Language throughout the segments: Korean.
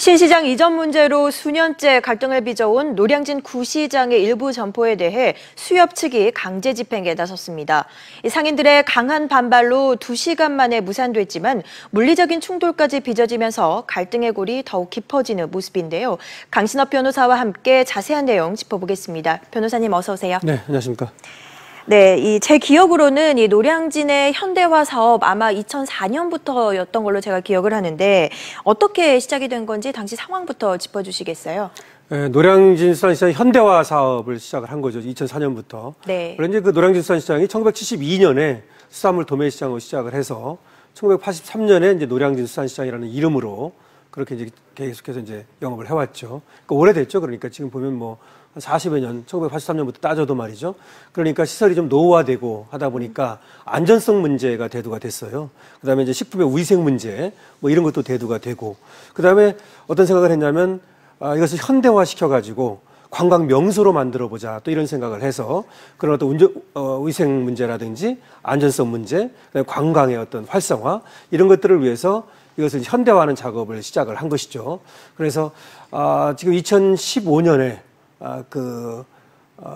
신시장 이전 문제로 수년째 갈등을 빚어온 노량진 구시장의 일부 점포에 대해 수협 측이 강제 집행에 나섰습니다. 상인들의 강한 반발로 2시간 만에 무산됐지만 물리적인 충돌까지 빚어지면서 갈등의 골이 더욱 깊어지는 모습인데요. 강신업 변호사와 함께 자세한 내용 짚어보겠습니다. 변호사님 어서 오세요. 네, 안녕하십니까. 네, 제 기억으로는 이 노량진의 현대화 사업 아마 2004년부터였던 걸로 제가 기억을 하는데 어떻게 시작이 된 건지 당시 상황부터 짚어주시겠어요? 네, 노량진 수산시장 현대화 사업을 시작을 한 거죠. 2004년부터. 네. 그런데 그 노량진 수산시장이 1972년에 수산물 도매 시장으로 시작을 해서 1983년에 이제 노량진 수산시장이라는 이름으로 그렇게 이제 계속해서 이제 영업을 해왔죠. 그러니까 오래됐죠. 그러니까 지금 보면 뭐 40여 년, 1983년부터 따져도 말이죠. 그러니까 시설이 좀 노후화되고 하다 보니까 안전성 문제가 대두가 됐어요. 그 다음에 이제 식품의 위생 문제, 뭐 이런 것도 대두가 되고. 그 다음에 어떤 생각을 했냐면, 이것을 현대화 시켜가지고 관광 명소로 만들어 보자. 또 이런 생각을 해서 그런 어떤 위생 문제라든지 안전성 문제, 그다음에 관광의 어떤 활성화, 이런 것들을 위해서 이것을 현대화하는 작업을 시작을 한 것이죠. 그래서, 지금 2015년에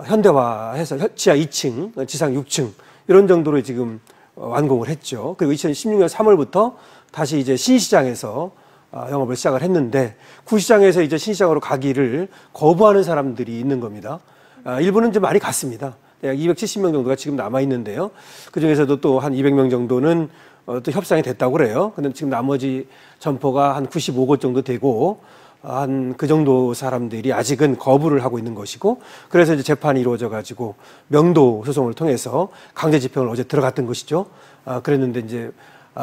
현대화해서 지하 2층, 지상 6층, 이런 정도로 지금 완공을 했죠. 그리고 2016년 3월부터 다시 이제 신시장에서 영업을 시작을 했는데, 구시장에서 이제 신시장으로 가기를 거부하는 사람들이 있는 겁니다. 일부는 좀 많이 갔습니다. 약 270명 정도가 지금 남아 있는데요. 그 중에서도 또 한 200명 정도는 또 협상이 됐다고 그래요. 근데 지금 나머지 점포가 한 95곳 정도 되고, 한 그 정도 사람들이 아직은 거부를 하고 있는 것이고, 그래서 이제 재판이 이루어져 가지고 명도 소송을 통해서 강제 집행을 어제 들어갔던 것이죠. 그랬는데 이제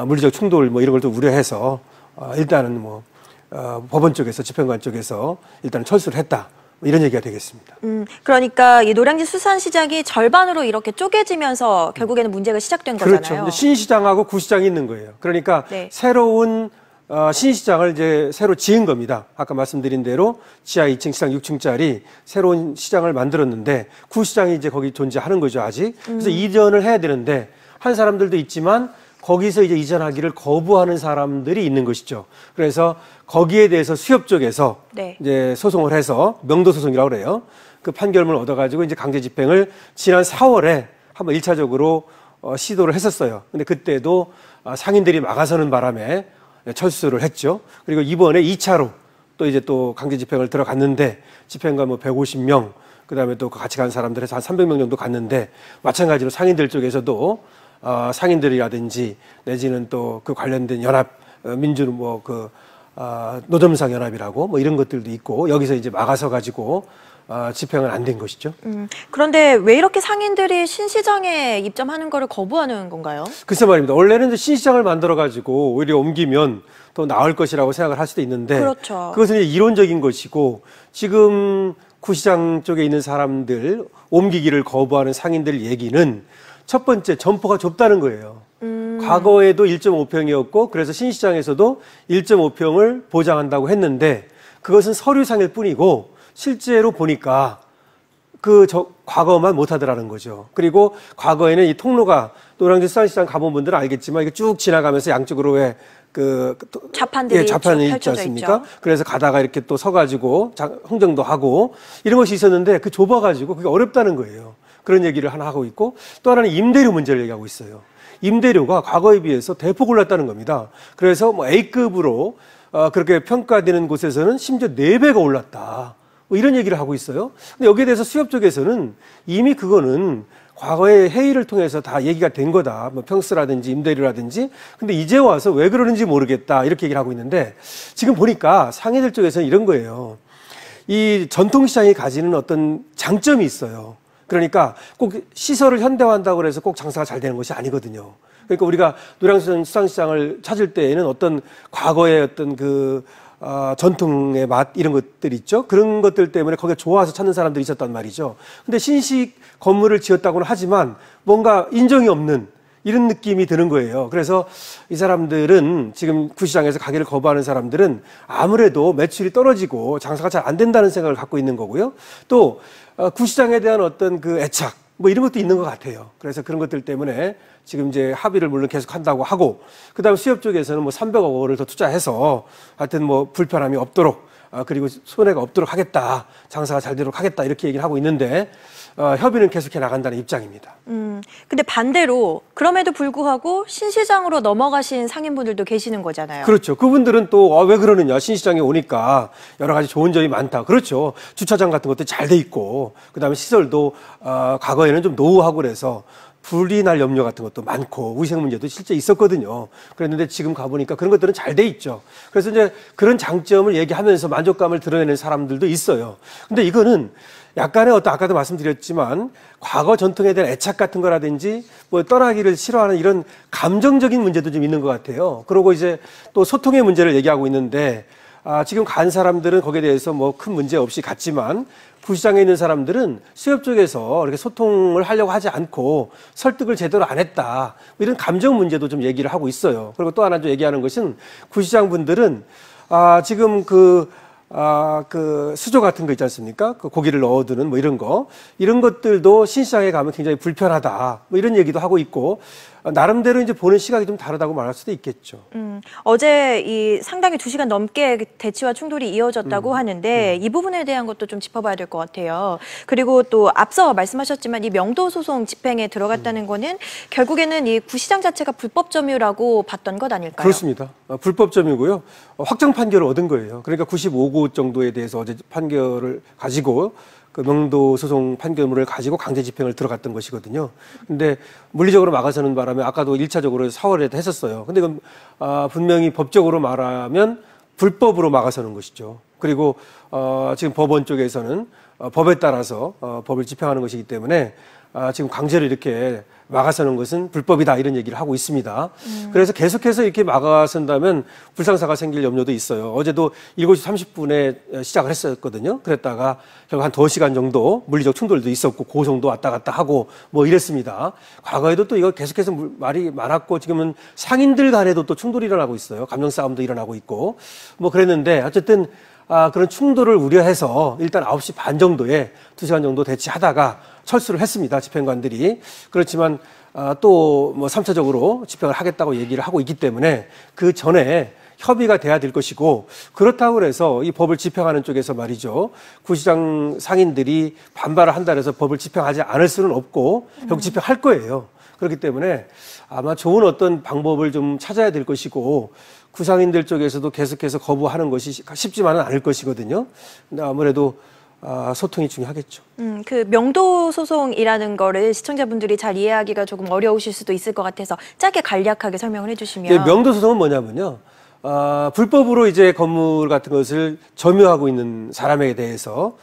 물리적 충돌 뭐 이런 걸 또 우려해서 일단은 뭐 법원 쪽에서, 집행관 쪽에서 일단은 철수를 했다. 이런 얘기가 되겠습니다. 그러니까 이 노량진 수산시장이 절반으로 이렇게 쪼개지면서 결국에는 문제가 시작된 거잖아요. 그렇죠. 신시장하고 구시장이 있는 거예요. 그러니까 네. 새로운 신시장을 이제 새로 지은 겁니다. 아까 말씀드린 대로 지하 2층, 지상 6층짜리 새로운 시장을 만들었는데 구시장이 이제 거기 존재하는 거죠, 아직. 그래서 이전을 해야 되는데 한 사람들도 있지만 거기서 이제 이전하기를 거부하는 사람들이 있는 것이죠. 그래서 거기에 대해서 수협 쪽에서 네. 이제 소송을 해서 명도 소송이라고 그래요. 그 판결문을 얻어가지고 이제 강제 집행을 지난 4월에 한번 1차적으로 시도를 했었어요. 근데 그때도 상인들이 막아서는 바람에 철수를 했죠. 그리고 이번에 2차로 또 이제 또 강제 집행을 들어갔는데 집행관 뭐 150명, 그 다음에 또 같이 간 사람들에서 한 300명 정도 갔는데 마찬가지로 상인들 쪽에서도 상인들이라든지 내지는 또 그 관련된 연합, 민주 뭐 노점상 연합이라고 뭐 이런 것들도 있고 여기서 이제 막아서 가지고 집행은 안 된 것이죠. 그런데 왜 이렇게 상인들이 신시장에 입점하는 거를 거부하는 건가요? 글쎄 말입니다. 원래는 이제 신시장을 만들어 가지고 오히려 옮기면 더 나을 것이라고 생각을 할 수도 있는데, 그렇죠. 그것은 이제 이론적인 것이고 지금 구시장 쪽에 있는 사람들 옮기기를 거부하는 상인들 얘기는 첫 번째 점포가 좁다는 거예요. 과거에도 1.5평이었고 그래서 신시장에서도 1.5평을 보장한다고 했는데 그것은 서류상일 뿐이고 실제로 보니까 과거만 못하더라는 거죠. 그리고 과거에는 이 통로가 노량진 수산시장 가본 분들은 알겠지만 이게 쭉 지나가면서 양쪽으로 왜 자판들이 자판이 있지 않습니까? 있죠. 그래서 가다가 이렇게 또 서가지고 흥정도 하고 이런 것이 있었는데 좁아가지고 그게 어렵다는 거예요. 그런 얘기를 하나 하고 있고 또 하나는 임대료 문제를 얘기하고 있어요. 임대료가 과거에 비해서 대폭 올랐다는 겁니다. 그래서 뭐 A급으로 그렇게 평가되는 곳에서는 심지어 4배가 올랐다. 뭐 이런 얘기를 하고 있어요. 근데 여기에 대해서 수협 쪽에서는 이미 그거는 과거의 회의를 통해서 다 얘기가 된 거다. 뭐 평수라든지 임대료라든지. 근데 이제 와서 왜 그러는지 모르겠다. 이렇게 얘기를 하고 있는데 지금 보니까 상인들 쪽에서는 이런 거예요. 이 전통시장이 가지는 어떤 장점이 있어요. 그러니까 꼭 시설을 현대화한다고 해서 꼭 장사가 잘 되는 것이 아니거든요. 그러니까 우리가 노량진 수산시장을 찾을 때에는 어떤 과거의 어떤 전통의 맛 이런 것들 있죠. 그런 것들 때문에 거기가 좋아서 찾는 사람들이 있었단 말이죠. 근데 신식 건물을 지었다고는 하지만 뭔가 인정이 없는 이런 느낌이 드는 거예요. 그래서 이 사람들은 지금 구시장에서 가게를 거부하는 사람들은 아무래도 매출이 떨어지고 장사가 잘 안 된다는 생각을 갖고 있는 거고요. 또 구시장에 대한 어떤 애착, 뭐 이런 것도 있는 것 같아요. 그래서 그런 것들 때문에 지금 이제 합의를 물론 계속 한다고 하고, 그다음 수협 쪽에서는 뭐 300억 원을 더 투자해서 하여튼 뭐 불편함이 없도록, 그리고 손해가 없도록 하겠다, 장사가 잘 되도록 하겠다, 이렇게 얘기를 하고 있는데, 협의는 계속해 나간다는 입장입니다. 근데 반대로 그럼에도 불구하고 신시장으로 넘어가신 상인분들도 계시는 거잖아요. 그렇죠. 그분들은 또 왜 그러느냐, 신시장에 오니까 여러 가지 좋은 점이 많다. 그렇죠. 주차장 같은 것도 잘 돼 있고, 그다음에 시설도 과거에는 좀 노후하고 그래서 불이 날 염려 같은 것도 많고 위생 문제도 실제 있었거든요. 그랬는데 지금 가보니까 그런 것들은 잘 돼 있죠. 그래서 이제 그런 장점을 얘기하면서 만족감을 드러내는 사람들도 있어요. 근데 이거는 약간의 아까도 말씀드렸지만 과거 전통에 대한 애착 같은 거라든지 뭐 떠나기를 싫어하는 이런 감정적인 문제도 좀 있는 것 같아요. 그리고 이제 또 소통의 문제를 얘기하고 있는데, 지금 간 사람들은 거기에 대해서 뭐 큰 문제 없이 갔지만 구시장에 있는 사람들은 수협 쪽에서 이렇게 소통을 하려고 하지 않고 설득을 제대로 안 했다, 이런 감정 문제도 좀 얘기를 하고 있어요. 그리고 또 하나 좀 얘기하는 것은 구시장 분들은 지금 그 수조 같은 거 있지 않습니까? 그 고기를 넣어두는 뭐 이런 것들도 신시장에 가면 굉장히 불편하다, 뭐 이런 얘기도 하고 있고, 나름대로 이제 보는 시각이 좀 다르다고 말할 수도 있겠죠. 어제 이 상당히 2시간 넘게 대치와 충돌이 이어졌다고 하는데 이 부분에 대한 것도 좀 짚어봐야 될 것 같아요. 그리고 또 앞서 말씀하셨지만 이 명도 소송 집행에 들어갔다는 거는 결국에는 이 구시장 자체가 불법 점유라고 봤던 것 아닐까요? 그렇습니다. 불법 점유고요. 확정 판결을 얻은 거예요. 그러니까 95구 정도에 대해서 어제 판결을 가지고 그 명도 소송 판결문을 가지고 강제 집행을 들어갔던 것이거든요. 근데 물리적으로 막아서는 바람에 아까도 1차적으로 4월에 했었어요. 근데 그건 분명히 법적으로 말하면 불법으로 막아서는 것이죠. 그리고 지금 법원 쪽에서는 법에 따라서 법을 집행하는 것이기 때문에 지금 강제로 이렇게 막아서는 것은 불법이다, 이런 얘기를 하고 있습니다. 그래서 계속해서 이렇게 막아선다면 불상사가 생길 염려도 있어요. 어제도 7시 30분에 시작을 했었거든요. 그랬다가 결국 한 2시간 정도 물리적 충돌도 있었고 고성도 왔다 갔다 하고 뭐 이랬습니다. 과거에도 또 이거 계속해서 말이 많았고 지금은 상인들 간에도 또 충돌이 일어나고 있어요. 감정 싸움도 일어나고 있고 뭐 그랬는데 어쨌든 그런 충돌을 우려해서 일단 9시 반 정도에 2시간 정도 대치하다가 철수를 했습니다. 집행관들이. 그렇지만 또 뭐 3차적으로 집행을 하겠다고 얘기를 하고 있기 때문에 그 전에 협의가 돼야 될 것이고, 그렇다고 해서 이 법을 집행하는 쪽에서 말이죠, 구시장 상인들이 반발을 한다 해서 법을 집행하지 않을 수는 없고 결국 집행할 거예요. 그렇기 때문에 아마 좋은 어떤 방법을 좀 찾아야 될 것이고, 구상인들 쪽에서도 계속해서 거부하는 것이 쉽지만은 않을 것이거든요. 근데 아무래도 소통이 중요하겠죠. 그 명도 소송이라는 거를 시청자분들이 잘 이해하기가 조금 어려우실 수도 있을 것 같아서 짧게 간략하게 설명을 해주시면. 네, 명도 소송은 뭐냐면요, 불법으로 이제 건물 같은 것을 점유하고 있는 사람에 대해서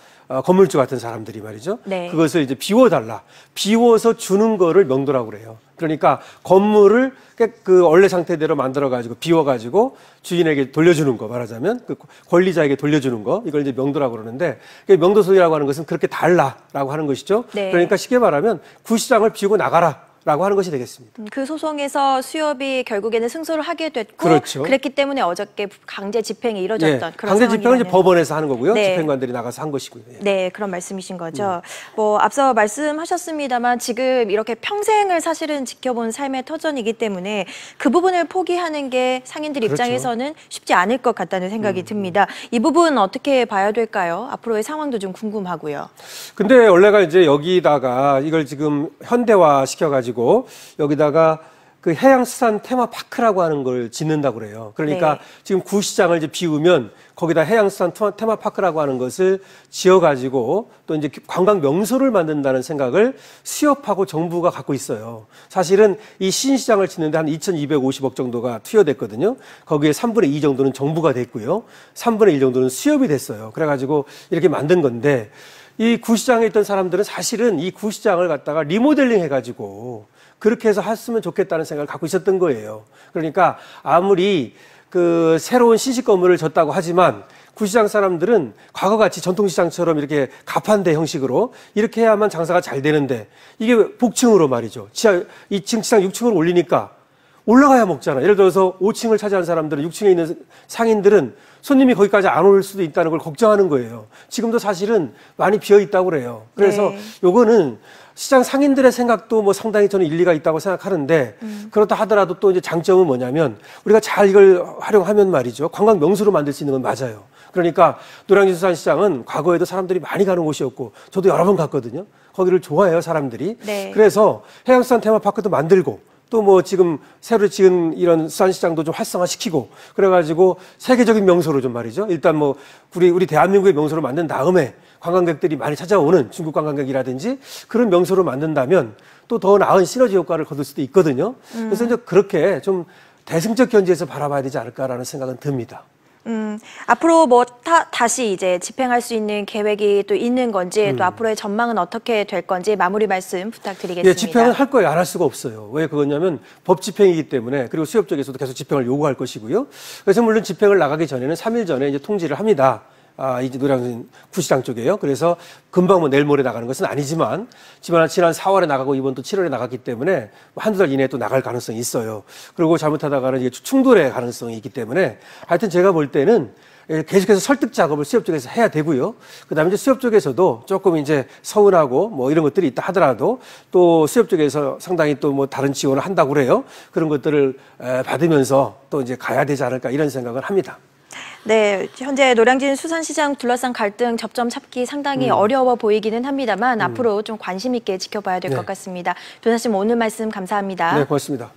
건물주 같은 사람들이 말이죠. 네. 그것을 이제 비워달라. 비워서 주는 거를 명도라고 그래요. 그러니까 건물을 그 원래 상태대로 만들어가지고 비워가지고 주인에게 돌려주는 거, 말하자면 그 권리자에게 돌려주는 거, 이걸 이제 명도라고 그러는데, 명도소유라고 하는 것은 그렇게 달라라고 하는 것이죠. 네. 그러니까 쉽게 말하면 구시장을 비우고 나가라 라고 하는 것이 되겠습니다. 그 소송에서 수협이 결국에는 승소를 하게 됐고, 그렇죠. 그랬기 때문에 어저께 강제 집행이 이뤄졌던 그런 강제 집행은 이제 상황이라는. 법원에서 하는 거고요. 네. 집행관들이 나가서 한 것이고요. 예. 네, 그런 말씀이신 거죠. 뭐 앞서 말씀하셨습니다만 지금 이렇게 평생을 사실은 지켜본 삶의 터전이기 때문에 그 부분을 포기하는 게 상인들 그렇죠. 입장에서는 쉽지 않을 것 같다는 생각이 듭니다. 이 부분 어떻게 봐야 될까요? 앞으로의 상황도 좀 궁금하고요. 근데 원래가 이제 여기다가 이걸 지금 현대화 시켜가지고 여기다가 그 해양수산 테마파크라고 하는 걸 짓는다고 그래요. 그러니까 네. 지금 구시장을 이제 비우면 거기다 해양수산 테마파크라고 하는 것을 지어가지고 또 이제 관광 명소를 만든다는 생각을 수협하고 정부가 갖고 있어요. 사실은 이 신시장을 짓는데 한 2,250억 정도가 투여됐거든요. 거기에 3분의 2 정도는 정부가 됐고요. 3분의 1 정도는 수협이 됐어요. 그래가지고 이렇게 만든 건데, 이 구시장에 있던 사람들은 사실은 이 구시장을 갖다가 리모델링 해가지고 그렇게 해서 했으면 좋겠다는 생각을 갖고 있었던 거예요. 그러니까 아무리 그 새로운 신식 건물을 졌다고 하지만 구시장 사람들은 과거같이 전통시장처럼 이렇게 가판대 형식으로 이렇게 해야만 장사가 잘 되는데, 이게 복층으로 말이죠. 지하 2층, 지상 6층으로 올리니까 올라가야 먹잖아. 예를 들어서 5층을 차지한 사람들은 6층에 있는 상인들은 손님이 거기까지 안 올 수도 있다는 걸 걱정하는 거예요. 지금도 사실은 많이 비어 있다고 그래요. 그래서 네. 요거는 시장 상인들의 생각도 뭐 상당히 저는 일리가 있다고 생각하는데 그렇다 하더라도 또 이제 장점은 뭐냐면 우리가 잘 이걸 활용하면 말이죠. 관광 명소로 만들 수 있는 건 맞아요. 그러니까 노량진 수산시장은 과거에도 사람들이 많이 가는 곳이었고 저도 여러 번 갔거든요. 거기를 좋아해요, 사람들이. 네. 그래서 해양수산 테마파크도 만들고 또 뭐 지금 새로 지은 이런 수산시장도 좀 활성화시키고 그래가지고 세계적인 명소로 좀 말이죠. 일단 뭐 우리 대한민국의 명소로 만든 다음에 관광객들이 많이 찾아오는 중국 관광객이라든지 그런 명소로 만든다면 또 더 나은 시너지 효과를 거둘 수도 있거든요. 그래서 이제 그렇게 좀 대승적 견지에서 바라봐야 되지 않을까라는 생각은 듭니다. 앞으로 뭐 다시 이제 집행할 수 있는 계획이 또 있는 건지 또 앞으로의 전망은 어떻게 될 건지 마무리 말씀 부탁드리겠습니다. 예, 집행은 할 거예요. 안 할 수가 없어요. 왜 그거냐면 법 집행이기 때문에 그리고 수협 쪽에서도 계속 집행을 요구할 것이고요. 그래서 물론 집행을 나가기 전에는 3일 전에 이제 통지를 합니다. 이제 노량진 구시장 쪽에요. 그래서 금방 뭐 내일 모레 나가는 것은 아니지만 지난 4월에 나가고 이번 또 7월에 나갔기 때문에 한두 달 이내에 또 나갈 가능성이 있어요. 그리고 잘못하다가는 이게 충돌의 가능성이 있기 때문에 하여튼 제가 볼 때는 계속해서 설득 작업을 수협 쪽에서 해야 되고요. 그다음에 이제 수협 쪽에서도 조금 이제 서운하고 뭐 이런 것들이 있다 하더라도 또 수협 쪽에서 상당히 또 뭐 다른 지원을 한다고 그래요. 그런 것들을 받으면서 또 이제 가야 되지 않을까 이런 생각을 합니다. 네, 현재 노량진 수산시장 둘러싼 갈등 접점 찾기 상당히 어려워 보이기는 합니다만 앞으로 좀 관심 있게 지켜봐야 될 것 같습니다. 변호사님 오늘 말씀 감사합니다. 네, 고맙습니다.